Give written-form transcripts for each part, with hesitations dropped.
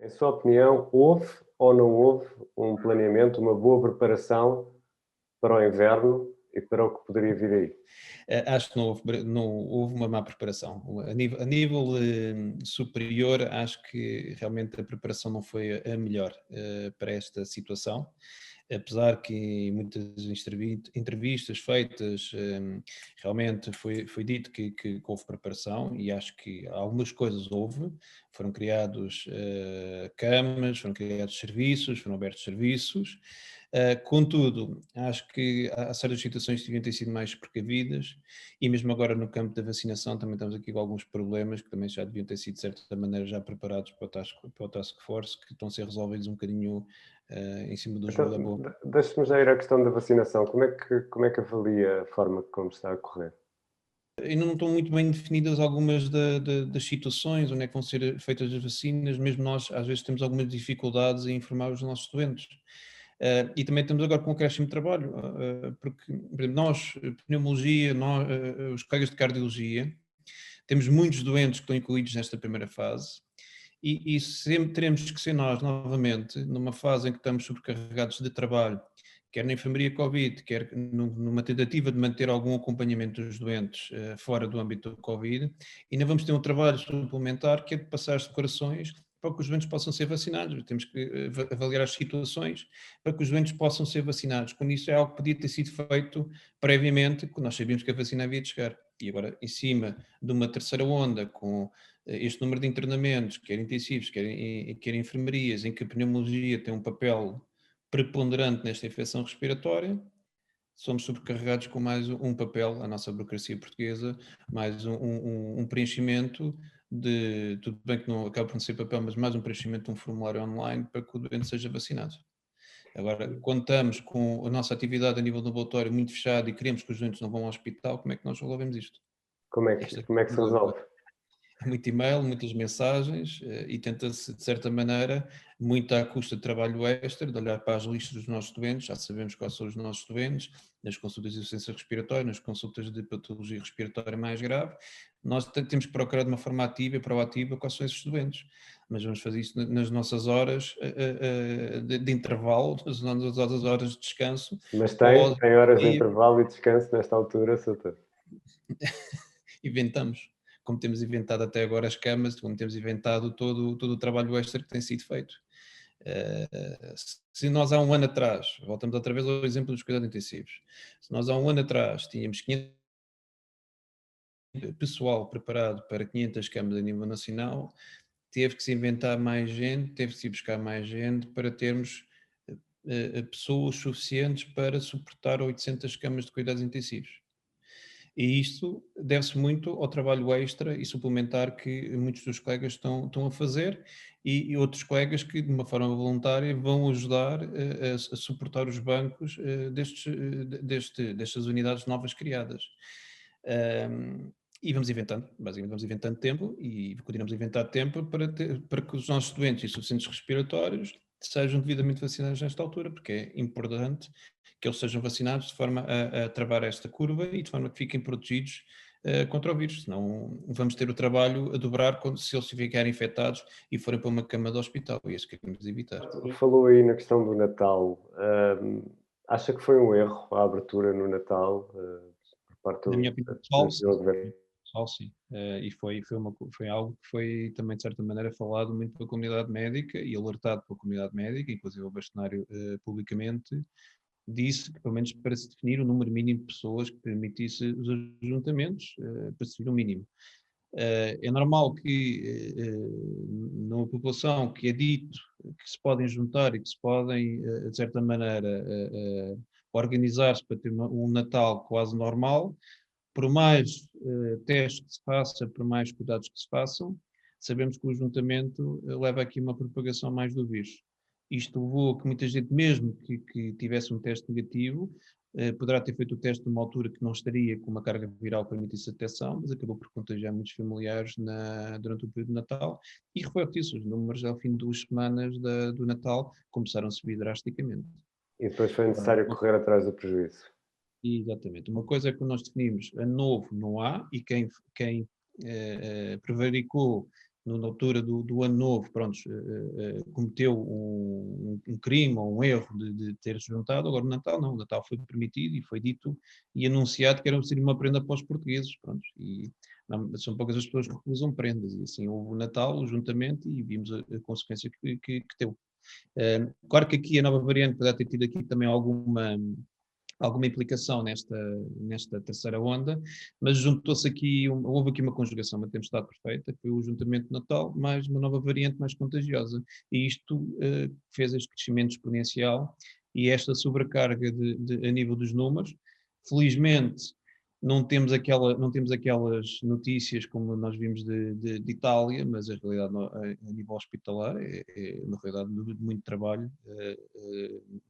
Em sua opinião, houve ou não houve um planeamento, uma boa preparação para o inverno e para o que poderia vir aí? Acho que não houve uma má preparação. A nível superior, acho que realmente a preparação não foi a melhor para esta situação. Apesar que em muitas entrevistas feitas, realmente foi dito que houve preparação e acho que algumas coisas houve. Foram criados camas, foram criados serviços, foram abertos serviços. Contudo, acho que há certas situações que deviam ter sido mais precavidas e mesmo agora no campo da vacinação também estamos aqui com alguns problemas que também já deviam ter sido de certa maneira já preparados para o task force, que estão a ser resolvidos um bocadinho em cima do jogo da Então, boa. deixe-me já ir à questão da vacinação. Como é que avalia a forma como está a correr? Ainda não estão muito bem definidas algumas das situações, onde é que vão ser feitas as vacinas, mesmo nós às vezes temos algumas dificuldades em informar os nossos doentes. E também estamos agora com um acréscimo de trabalho, porque, por exemplo, nós, pneumologia, os colegas de cardiologia, temos muitos doentes que estão incluídos nesta primeira fase e sempre teremos que ser nós, novamente, numa fase em que estamos sobrecarregados de trabalho, quer na enfermaria Covid, quer numa tentativa de manter algum acompanhamento dos doentes fora do âmbito do Covid, ainda vamos ter um trabalho suplementar que é de passar as declarações para que os doentes possam ser vacinados. Temos que avaliar as situações para que os doentes possam ser vacinados. Quando isso é algo que podia ter sido feito previamente, quando nós sabíamos que a vacina havia de chegar. E agora, em cima de uma terceira onda, com este número de internamentos, quer intensivos, quer enfermarias, em que a pneumologia tem um papel preponderante nesta infecção respiratória, somos sobrecarregados com mais um papel, a nossa burocracia portuguesa, mais um preenchimento de, tudo bem que não acaba por não ser papel, mas mais um preenchimento de um formulário online para que o doente seja vacinado. Agora, quando estamos com a nossa atividade a nível do laboratório muito fechada e queremos que os doentes não vão ao hospital, como é que nós resolvemos isto? Como é que, Esta como é que se questão resolve? muito e-mail, muitas mensagens e tenta-se, de certa maneira, muito à custa de trabalho extra, de olhar para as listas dos nossos doentes, já sabemos quais são os nossos doentes, nas consultas de insuficiência respiratória, nas consultas de patologia respiratória mais grave, nós temos que procurar de uma forma ativa e proativa quais são esses doentes, mas vamos fazer isso nas nossas horas de intervalo, nas nossas horas de descanso, Mas tem, ou tem horas de intervalo e descanso nesta altura, Soutor? inventamos, como temos inventado até agora as camas, como temos inventado todo o trabalho extra que tem sido feito. Se nós há um ano atrás, voltamos outra vez ao exemplo dos cuidados intensivos, se nós há um ano atrás tínhamos 500 pessoal preparado para 500 camas a nível nacional, teve que se inventar mais gente, teve que se buscar mais gente para termos pessoas suficientes para suportar 800 camas de cuidados intensivos. E isto deve-se muito ao trabalho extra e suplementar que muitos dos colegas estão a fazer e outros colegas que, de uma forma voluntária, vão ajudar a suportar os bancos destas unidades novas criadas. E vamos inventando, basicamente vamos inventando tempo e continuamos a inventar tempo para que os nossos doentes insuficientes respiratórios sejam devidamente vacinados nesta altura, porque é importante que eles sejam vacinados de forma a travar esta curva e de forma que fiquem protegidos contra o vírus, senão vamos ter o trabalho a dobrar se eles ficarem infectados e forem para uma cama de hospital, e é isso que queremos evitar. Falou aí na questão do Natal. Acha que foi um erro a abertura no Natal, por parte Na minha opinião do pessoal, sim. anterior governo? Pessoal, sim. E foi algo que foi também, de certa maneira, falado muito pela comunidade médica e alertado pela comunidade médica, inclusive o bastonário publicamente, disse que, pelo menos para se definir o número mínimo de pessoas que permitisse os ajuntamentos, para se definir o mínimo. É normal que numa população que é dito que se podem juntar e que se podem, de certa maneira, organizar-se para ter um Natal quase normal, por mais testes que se faça, por mais cuidados que se façam, sabemos que o ajuntamento leva aqui uma propagação mais do vírus. Isto levou a que muita gente, mesmo que tivesse um teste negativo, poderá ter feito o teste numa altura que não estaria com uma carga viral que permitisse a detecção, mas acabou por contagiar muitos familiares durante o período de Natal e reflete-se, os números ao fim de 2 semanas do Natal começaram a subir drasticamente. E depois foi Agora, necessário correr atrás do prejuízo. exatamente. Uma coisa é que nós definimos, ano novo não há, e quem prevaricou na altura do Ano Novo, pronto, cometeu um crime ou um erro de ter se juntado, agora no Natal não, o Natal foi permitido e foi dito e anunciado que seria uma prenda para os portugueses, pronto, e não, são poucas as pessoas que recusam prendas, e assim houve o Natal, o juntamento, e vimos a consequência que teve. Claro que aqui a nova variante poderá ter tido aqui também alguma implicação nesta terceira onda, mas juntou-se aqui, houve aqui uma conjugação, uma tempestade perfeita, que foi o juntamento de Natal, mais uma nova variante mais contagiosa, e isto fez este crescimento exponencial e esta sobrecarga a nível dos números. Felizmente, não temos aquelas notícias como nós vimos de Itália, mas a realidade a nível hospitalar é uma realidade de muito trabalho,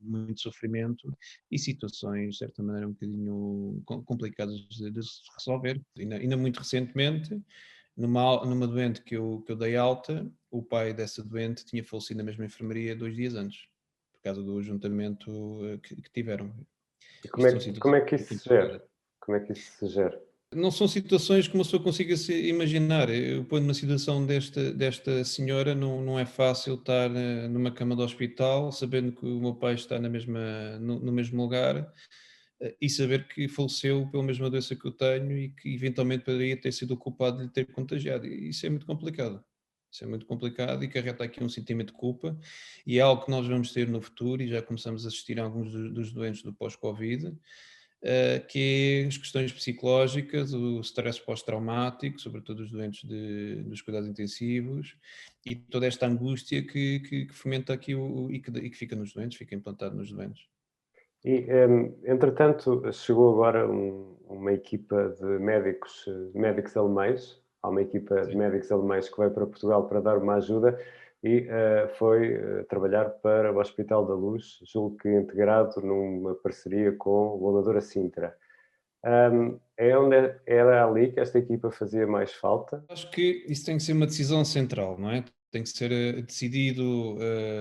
muito sofrimento e situações, de certa maneira, um bocadinho complicadas de se resolver. Ainda muito recentemente, numa doente que eu dei alta, o pai dessa doente tinha falecido na mesma enfermaria 2 dias antes, por causa do ajuntamento que tiveram. E Isto são como situações é que muito isso se gera? complicadas. Como é que isso se gera? Não são situações que uma pessoa consiga se imaginar. Eu ponho numa situação desta senhora, não é fácil estar numa cama de hospital, sabendo que o meu pai está no mesmo lugar, e saber que faleceu pela mesma doença que eu tenho e que eventualmente poderia ter sido o culpado de lhe ter contagiado. E isso é muito complicado. Isso é muito complicado e carrega aqui um sentimento de culpa, e é algo que nós vamos ter no futuro, e já começamos a assistir a alguns dos doentes do pós-Covid, que é as questões psicológicas, o stress pós-traumático, sobretudo os doentes dos cuidados intensivos, e toda esta angústia que fomenta aqui e que fica nos doentes, fica implantado nos doentes. E, entretanto, chegou agora uma equipa de médicos alemães. Há uma equipa de Sim. médicos alemães que veio para Portugal para dar uma ajuda e foi trabalhar para o Hospital da Luz, julgo que integrado numa parceria com o Amadora Sintra. Era ali que esta equipa fazia mais falta? Acho que isso tem que ser uma decisão central, não é? Tem que ser decidido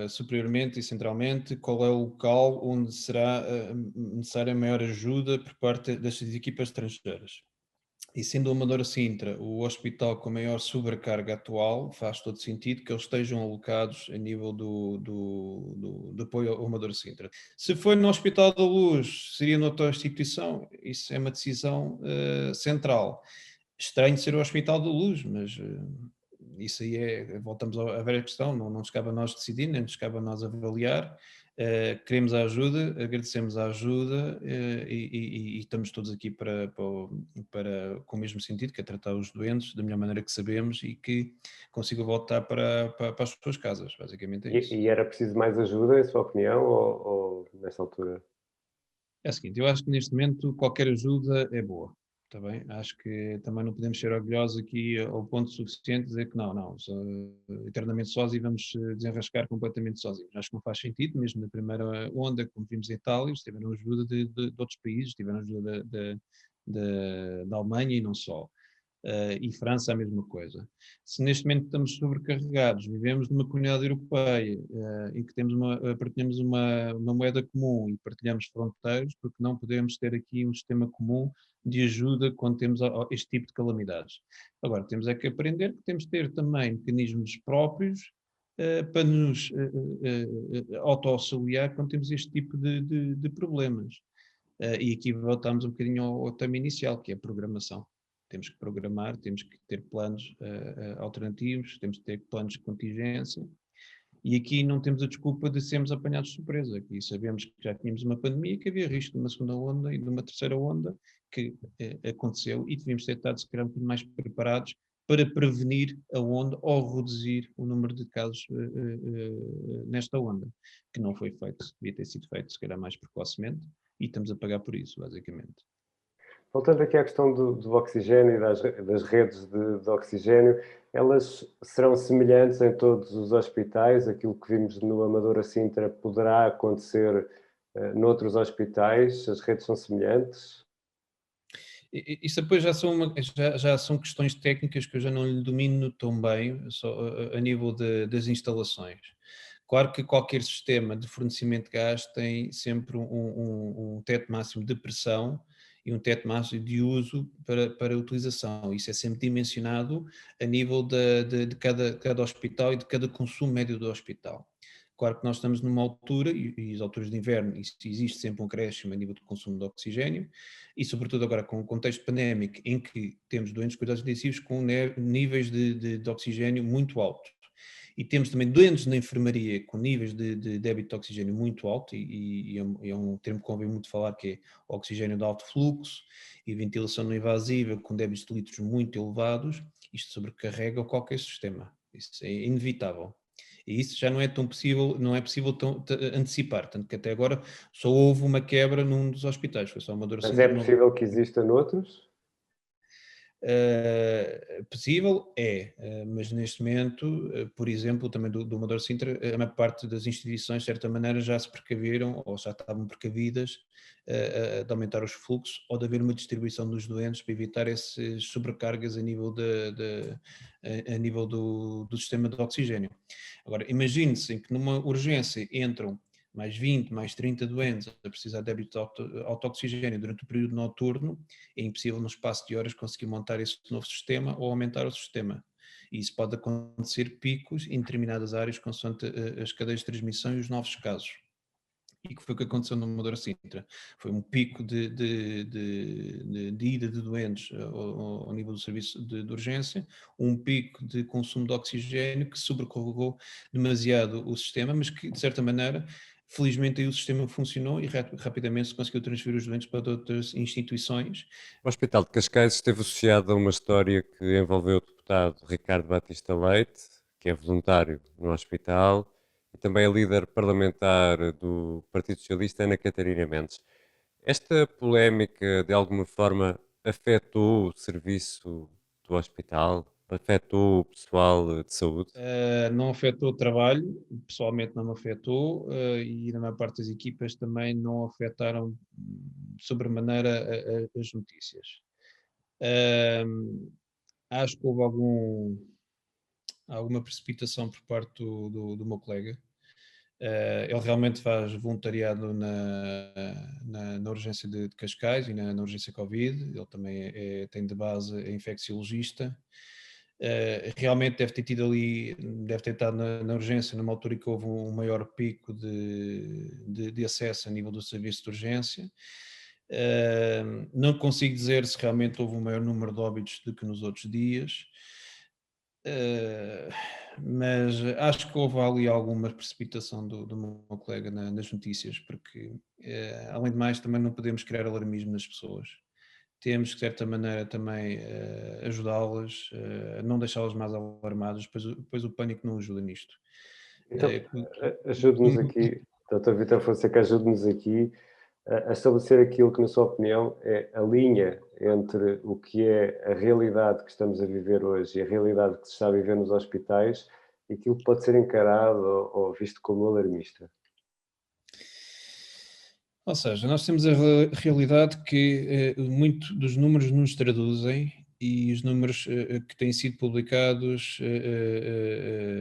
superiormente e centralmente qual é o local onde será necessária maior ajuda por parte destas equipas estrangeiras. E sendo o Amadora Sintra o hospital com a maior sobrecarga atual, faz todo sentido que eles estejam alocados a nível do apoio ao Amadora Sintra. Se for no Hospital da Luz, seria noutra instituição, isso é uma decisão central. Estranho ser o Hospital da Luz, mas isso aí voltamos à velha questão, não nos cabe a nós decidir, nem nos cabe a nós avaliar. Queremos a ajuda, agradecemos a ajuda e estamos todos aqui com o mesmo sentido, que é tratar os doentes da melhor maneira que sabemos e que consigam voltar para as suas casas, basicamente é isso. E era preciso mais ajuda, em sua opinião, ou nesta altura? É o seguinte, eu acho que neste momento qualquer ajuda é boa, está bem? Acho que também não podemos ser orgulhosos aqui ao ponto suficiente de dizer que não, eternamente sós e vamos desenrascar completamente sozinhos. Acho que não faz sentido, mesmo na primeira onda, como vimos em Itália, eles tiveram ajuda de outros países, tiveram ajuda da Alemanha e não só. E França a mesma coisa. Se neste momento estamos sobrecarregados, vivemos numa comunidade europeia em que partilhamos uma moeda comum e partilhamos fronteiras, porque não podemos ter aqui um sistema comum de ajuda quando temos este tipo de calamidades. Agora, temos é que aprender que temos de ter também mecanismos próprios para nos auto-auxiliar quando temos este tipo de problemas. E aqui voltamos um bocadinho ao tema inicial, que é a programação. Temos que programar, temos que ter planos alternativos, temos que ter planos de contingência. E aqui não temos a desculpa de sermos apanhados de surpresa. Aqui sabemos que já tínhamos uma pandemia, que havia risco de uma segunda onda e de uma terceira onda, que aconteceu, e devíamos ter estado, se calhar, um bocadinho mais preparados para prevenir a onda ou reduzir o número de casos nesta onda, que não foi feito, devia ter sido feito, se calhar, mais precocemente, e estamos a pagar por isso, basicamente. Voltando aqui à questão do oxigênio e das redes de oxigênio, elas serão semelhantes em todos os hospitais? Aquilo que vimos no Amadora Sintra poderá acontecer noutros hospitais? As redes são semelhantes? Isso depois já são questões técnicas que eu já não lhe domino tão bem, só a nível das instalações. Claro que qualquer sistema de fornecimento de gás tem sempre um teto máximo de pressão e um teto máximo de uso para utilização. Isso é sempre dimensionado a nível de cada hospital e de cada consumo médio do hospital. Claro que nós estamos numa altura, e as alturas de inverno, existe sempre um acréscimo a nível de consumo de oxigênio, e sobretudo agora com o contexto pandémico, em que temos doentes de cuidados intensivos com níveis de oxigênio muito altos. E temos também doentes na enfermaria com níveis de débito de oxigênio muito alto, e é um termo que convém muito falar, que é oxigênio de alto fluxo e ventilação não invasiva com débitos de litros muito elevados. Isto sobrecarrega qualquer sistema, isso é inevitável. E isso já não é tão possível, não é possível antecipar, tanto que até agora só houve uma quebra num dos hospitais, foi só uma dor Mas é síndrome nova. possível que exista noutros? Possível é, mas neste momento, por exemplo, também do Amador Sintra, a maior parte das instituições, de certa maneira, já se precaviram ou já estavam precavidas de aumentar os fluxos ou de haver uma distribuição dos doentes para evitar essas sobrecargas a nível, a nível do sistema de oxigênio. Agora, imagine-se que numa urgência entram mais 20, mais 30 doentes a precisar de débito de auto-oxigênio durante o período noturno, é impossível no espaço de horas conseguir montar esse novo sistema ou aumentar o sistema. E isso pode acontecer picos em determinadas áreas consoante as cadeias de transmissão e os novos casos. E que foi o que aconteceu no Amadora Sintra. Foi um pico de ida de doentes ao nível do serviço de urgência, um pico de consumo de oxigênio que sobrecarregou demasiado o sistema, mas que, de certa maneira, felizmente aí o sistema funcionou e rapidamente se conseguiu transferir os doentes para outras instituições. O Hospital de Cascais esteve associado a uma história que envolveu o deputado Ricardo Batista Leite, que é voluntário no hospital, e também a líder parlamentar do Partido Socialista, Ana Catarina Mendes. Esta polémica, de alguma forma, afetou o serviço do hospital? Afetou o pessoal de saúde? Não afetou o trabalho, pessoalmente não me afetou, e na maior parte das equipas também não afetaram sobremaneira as notícias. Acho que houve alguma precipitação por parte do meu colega. Ele realmente faz voluntariado na urgência de Cascais e na urgência Covid. Ele também tem de base a infecciologista. Realmente deve ter estado na urgência numa altura em que houve um maior pico de acesso a nível do serviço de urgência. Não consigo dizer se realmente houve um maior número de óbitos do que nos outros dias. Uh, mas acho que houve ali alguma precipitação do meu colega nas notícias, porque, além de mais, também não podemos criar alarmismo nas pessoas. Temos que, de certa maneira, também ajudá-las, não deixá-las mais alarmadas, pois o pânico não ajuda nisto. Então, ajude-nos aqui, Dr. Vítor Fonseca, ajude-nos aqui a estabelecer aquilo que, na sua opinião, é a linha entre o que é a realidade que estamos a viver hoje e a realidade que se está a viver nos hospitais e aquilo que pode ser encarado ou visto como alarmista. Ou seja, nós temos a realidade que muito dos números nos traduzem e os números que têm sido publicados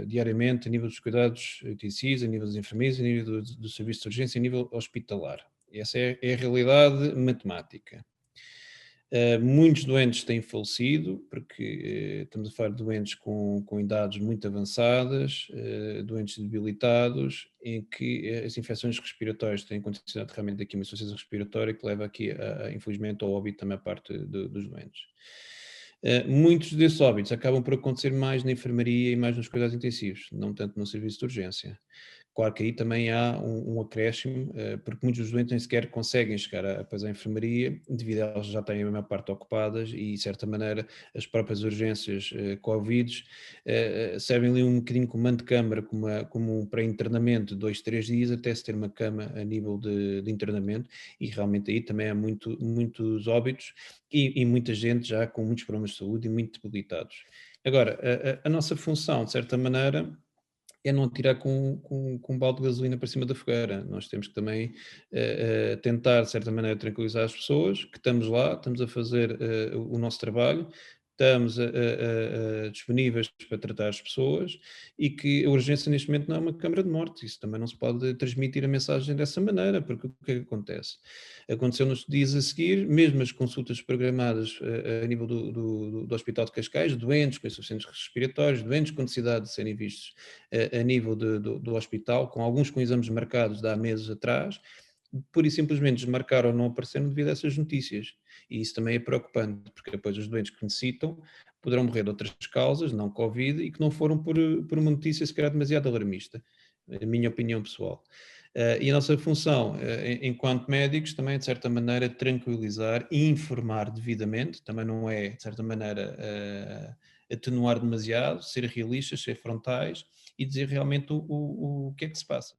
diariamente a nível dos cuidados intensivos, a nível dos enfermeiros, a nível do serviço de urgência, a nível hospitalar. Essa é a realidade matemática. Muitos doentes têm falecido, porque estamos a falar de doentes com idades muito avançadas, doentes debilitados, em que as infecções respiratórias têm condicionado realmente aqui uma insuficiência respiratória que leva aqui, infelizmente, ao óbito também a parte dos doentes. Muitos desses óbitos acabam por acontecer mais na enfermaria e mais nos cuidados intensivos, não tanto no serviço de urgência. Claro que aí também há um acréscimo, porque muitos dos doentes nem sequer conseguem chegar após a enfermaria, devido a elas já têm a maior parte ocupadas e, de certa maneira, as próprias urgências Covid servem ali um bocadinho como antecâmara, como um pré-internamento de 2, 3 dias, até se ter uma cama a nível de internamento, e realmente aí também há muitos óbitos e muita gente já com muitos problemas de saúde e muito debilitados. Agora, a nossa função, de certa maneira, é não tirar com um balde de gasolina para cima da fogueira. Nós temos que também tentar, de certa maneira, tranquilizar as pessoas, que estamos lá, estamos a fazer o nosso trabalho, estamos disponíveis para tratar as pessoas e que a urgência neste momento não é uma câmara de morte. Isso também não se pode transmitir a mensagem dessa maneira, porque o que é que acontece? Aconteceu nos dias a seguir, mesmo as consultas programadas a nível do Hospital de Cascais, doentes com insuficientes respiratórios, doentes com necessidade de serem vistos a nível do hospital, com alguns com exames marcados de há meses atrás, pura e simplesmente desmarcaram ou não apareceram devido a essas notícias. E isso também é preocupante, porque depois os doentes que necessitam poderão morrer de outras causas, não Covid, e que não foram por uma notícia se calhar demasiado alarmista, a minha opinião pessoal. E a nossa função, enquanto médicos, também é, de certa maneira, tranquilizar e informar devidamente, também não é, de certa maneira, atenuar demasiado, ser realistas, ser frontais e dizer realmente o que é que se passa.